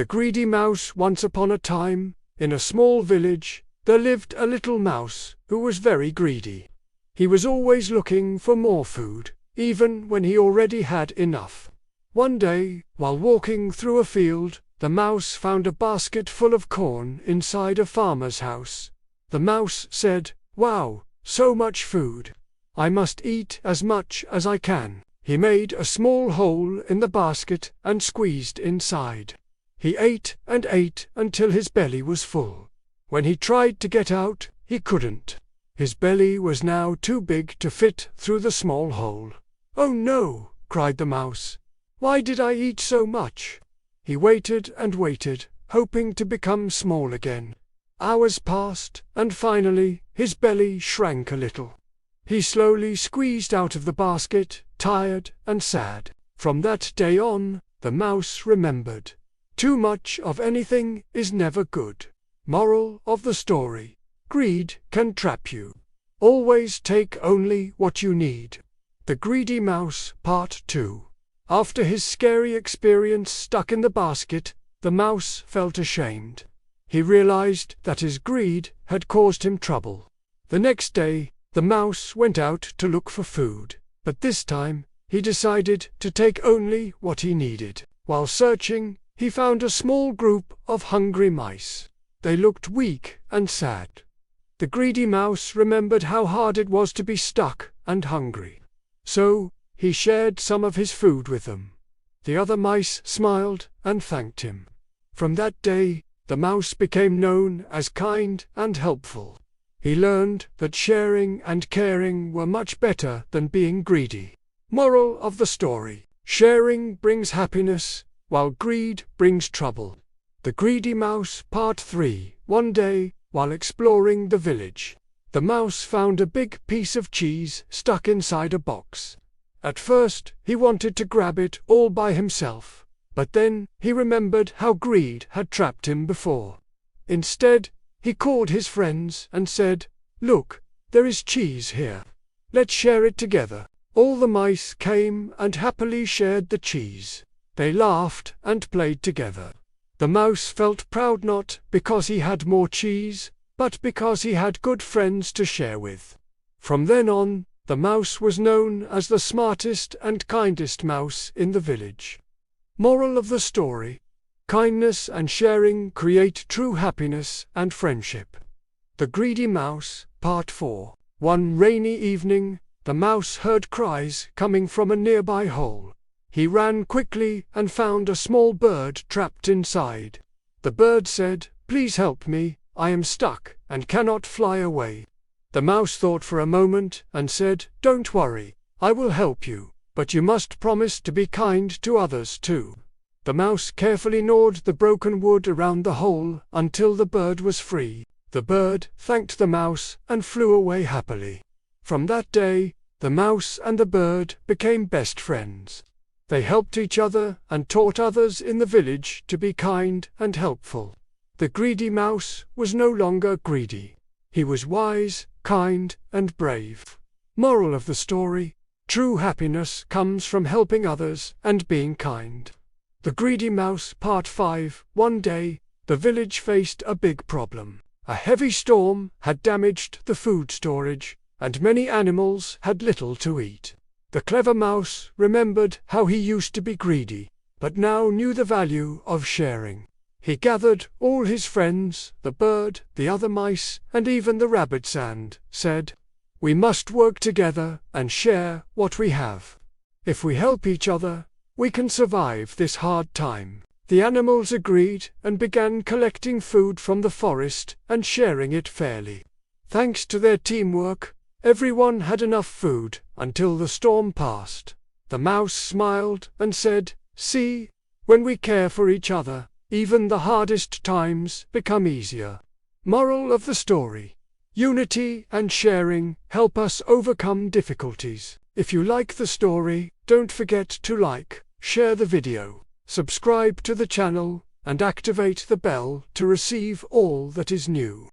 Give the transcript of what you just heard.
The greedy mouse. Once upon a time, in a small village, there lived a little mouse who was very greedy. He was always looking for more food, even when he already had enough. One day, while walking through a field, the mouse found a basket full of corn inside a farmer's house. The mouse said, "Wow, so much food! I must eat as much as I can." He made a small hole in the basket and squeezed inside. He ate and ate until his belly was full. When he tried to get out, he couldn't. His belly was now too big to fit through the small hole. "Oh no!" cried the mouse. "Why did I eat so much?" He waited and waited, hoping to become small again. Hours passed, and finally his belly shrank a little. He slowly squeezed out of the basket, tired and sad. From that day on, the mouse remembered: too much of anything is never good. Moral of the story: greed can trap you. Always take only what you need. The Greedy Mouse, Part 2. After his scary experience stuck in the basket, the mouse felt ashamed. He realized that his greed had caused him trouble. The next day, the mouse went out to look for food, but this time, he decided to take only what he needed. While searching, he found a small group of hungry mice. They looked weak and sad. The greedy mouse remembered how hard it was to be stuck and hungry. So, he shared some of his food with them. The other mice smiled and thanked him. From that day, the mouse became known as kind and helpful. He learned that sharing and caring were much better than being greedy. Moral of the story: sharing brings happiness, while greed brings trouble. The Greedy Mouse, Part 3. One day, while exploring the village, the mouse found a big piece of cheese stuck inside a box. At first, he wanted to grab it all by himself, but then he remembered how greed had trapped him before. Instead, he called his friends and said, "Look, there is cheese here. Let's share it together." All the mice came and happily shared the cheese. They laughed and played together. The mouse felt proud not because he had more cheese, but because he had good friends to share with. From then on, the mouse was known as the smartest and kindest mouse in the village. Moral of the story: kindness and sharing create true happiness and friendship. The Greedy Mouse, Part 4. One rainy evening, the mouse heard cries coming from a nearby hole. He ran quickly and found a small bird trapped inside. The bird said, "Please help me, I am stuck and cannot fly away." The mouse thought for a moment and said, "Don't worry, I will help you, but you must promise to be kind to others too." The mouse carefully gnawed the broken wood around the hole until the bird was free. The bird thanked the mouse and flew away happily. From that day, the mouse and the bird became best friends. They helped each other and taught others in the village to be kind and helpful. The greedy mouse was no longer greedy. He was wise, kind, and brave. Moral of the story: true happiness comes from helping others and being kind. The Greedy Mouse, Part 5. One day, the village faced a big problem. A heavy storm had damaged the food storage, and many animals had little to eat. The clever mouse remembered how he used to be greedy, but now knew the value of sharing. He gathered all his friends, the bird, the other mice, and even the rabbits, and said, "We must work together and share what we have. If we help each other, we can survive this hard time." The animals agreed and began collecting food from the forest and sharing it fairly. Thanks to their teamwork, everyone had enough food until the storm passed. The mouse smiled and said, "See, when we care for each other, even the hardest times become easier." Moral of the story: unity and sharing help us overcome difficulties. If you like the story, don't forget to like, share the video, subscribe to the channel, and activate the bell to receive all that is new.